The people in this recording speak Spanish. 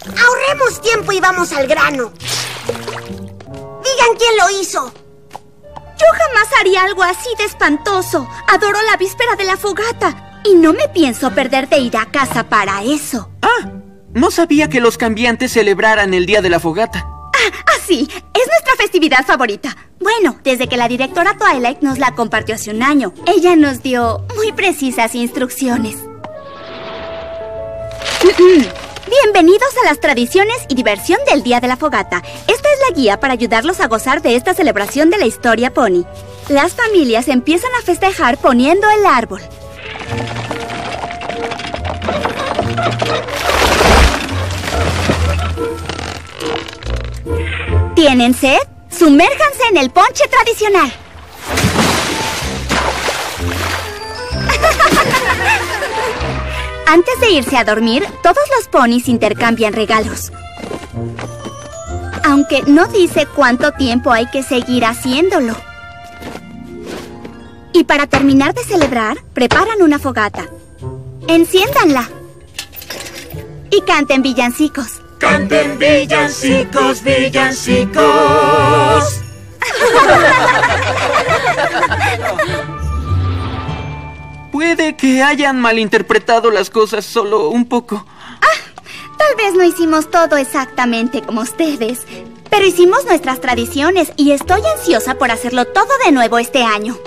Ahorremos tiempo y vamos al grano. Digan quién lo hizo. Yo jamás haría algo así de espantoso. Adoro la víspera de la fogata. Y no me pienso perder de ir a casa para eso. Ah, no sabía que los cambiantes celebraran el día de la fogata. Sí, es nuestra festividad favorita. Bueno, desde que la directora Twilight nos la compartió hace un año. Ella nos dio muy precisas instrucciones. Bienvenidos a las tradiciones y diversión del Día de la Fogata. Esta es la guía para ayudarlos a gozar de esta celebración de la historia pony. Las familias empiezan a festejar poniendo el árbol. ¿Tienen sed? Sumérjanse en el ponche tradicional. Antes de irse a dormir, todos los ponis intercambian regalos. Aunque no dice cuánto tiempo hay que seguir haciéndolo. Y para terminar de celebrar, preparan una fogata. Enciéndanla. Y canten villancicos. ¡Canten villancicos, villancicos! Puede que hayan malinterpretado las cosas solo un poco. Tal vez no hicimos todo exactamente como ustedes, pero hicimos nuestras tradiciones y estoy ansiosa por hacerlo todo de nuevo este año.